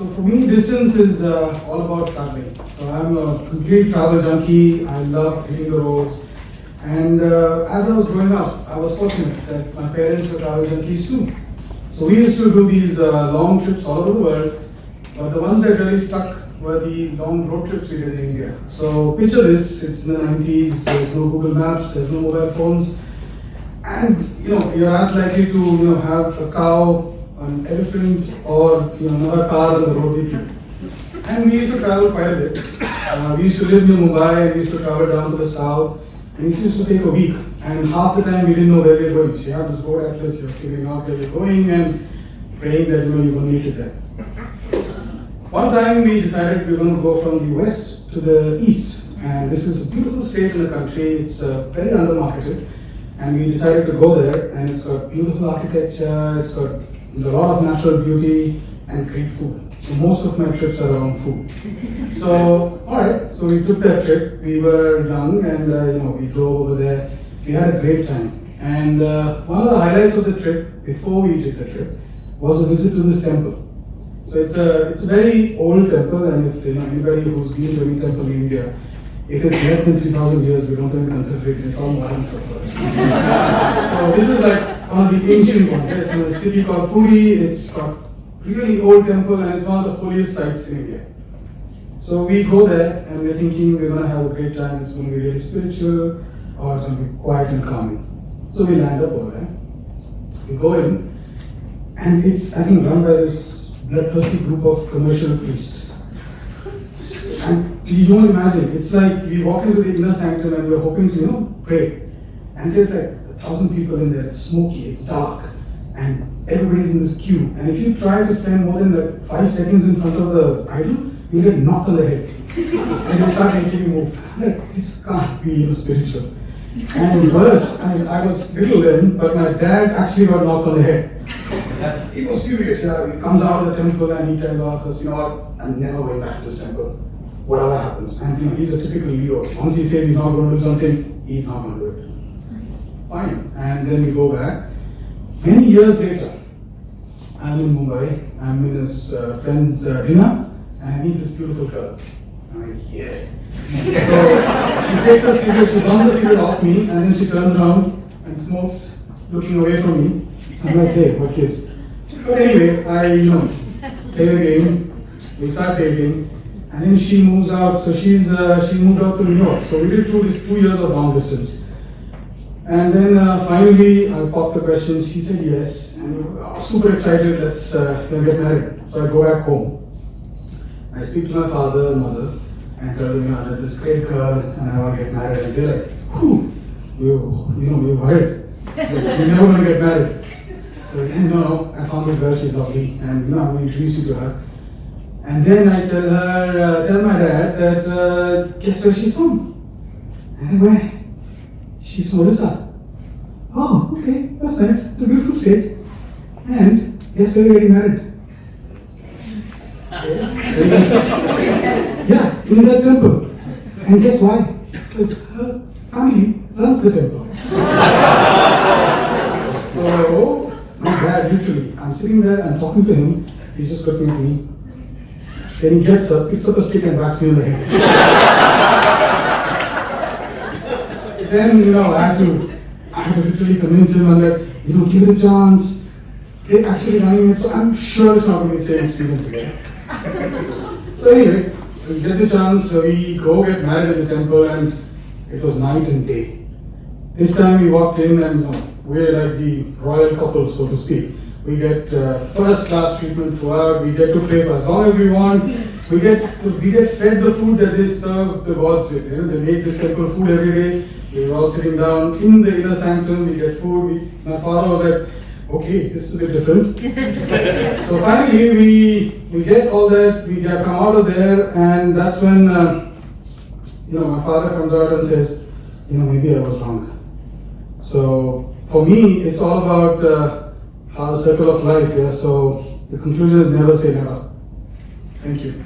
So for me, distance is all about traveling. So I'm a complete travel junkie. I love hitting the roads. And as I was growing up, I was fortunate that my parents were travel junkies too. So we used to do these long trips all over the world. But the ones that really stuck were the long road trips we did in India. So picture this, it's in the 90s, there's no Google Maps, there's no mobile phones. And you're as likely to have a cow, an elephant, or another car on the road with you. And we used to travel quite a bit. We used to live near Mumbai, and we used to travel down to the south, and it used to take a week. And half the time we didn't know where we were going. So you have this road atlas, you're figuring out where you're going and praying that you're going to make it there. One time we decided we were going to go from the west to the east. And this is a beautiful state in the country. It's very undermarketed. And we decided to go there, and it's got beautiful architecture, it's got a lot of natural beauty and great food. So most of my trips are around food. So, alright, so we took that trip. We were young and we drove over there. We had a great time. And one of the highlights of the trip, before we did the trip, was a visit to this temple. So it's a very old temple, and if anybody who's been to any temple in India, if it's less than 3,000 years, we don't even consider it. It's all modern stuff for us. So this is like one of the ancient ones. It's in a city called Puri. It's got really old temple, and it's one of the holiest sites in India. So we go there, and we're thinking we're going to have a great time. It's going to be really spiritual, or it's going to be quiet and calming. So we land up over there. We go in, and it's, I think, run by this bloodthirsty group of commercial priests. And you don't imagine, it's like we walk into the inner sanctum and we're hoping to, pray. And there's like 1,000 people in there, it's smoky, it's dark, and everybody's in this queue. And if you try to spend more than like 5 seconds in front of the idol, you'll get knocked on the head. And they'll start making you move. Like, this can't be spiritual. And worse, I was little then, but my dad actually got knocked on the head. He was furious. He comes out of the temple and he tells all of us, I'm never going back to this temple, whatever happens. And he's a typical Leo. Once he says he's not going to do something, he's not going to do it. Fine. And then we go back. Many years later, I'm in Mumbai. I'm in his friend's dinner, and I meet this beautiful girl. I'm like, yeah. So she takes a cigarette, she burns a cigarette off me, and then she turns around and smokes, looking away from me. So I'm like, hey, what gives? But anyway, I play the game. We start dating, and then she moves out. So she moved out to New York. So we did 2 years of long distance. And then finally, I popped the question. She said yes, and I was super excited. Let's get married. So I go back home. I speak to my father and mother and tell them that this great girl and I want to get married. And they're like, whew, we're worried. We're never going to get married. So no, I found this girl. She's lovely, and I'm going to introduce you to her. And then I tell my dad that guess where she's from? And where? She's from Odisha. Oh, okay, that's nice. It's a beautiful state. And guess where we're getting married? Yeah, in that temple. And guess why? Because her family runs the temple. So my dad, literally, I'm sitting there, I'm talking to him. He's just looking at me. Then he gets up, picks up a stick and whacks me on the head. Then, I had to literally convince him. I'm like, give it a chance. They're actually running it, so I'm sure it's not going to be the same experience again. So anyway, we get the chance, we go get married in the temple, and it was night and day. This time we walked in, and we're like the royal couple, so to speak. We get first class treatment throughout. We get to pray for as long as we want. We get fed the food that they serve the gods with. They make this temple food every day. We were all sitting down in the inner sanctum. We get food. My father was like, okay, this is a bit different. So finally, we get all that. We come out of there, and that's when my father comes out and says, maybe I was wrong. So for me, it's all about how the circle of life, so the conclusion is never say never. Thank you.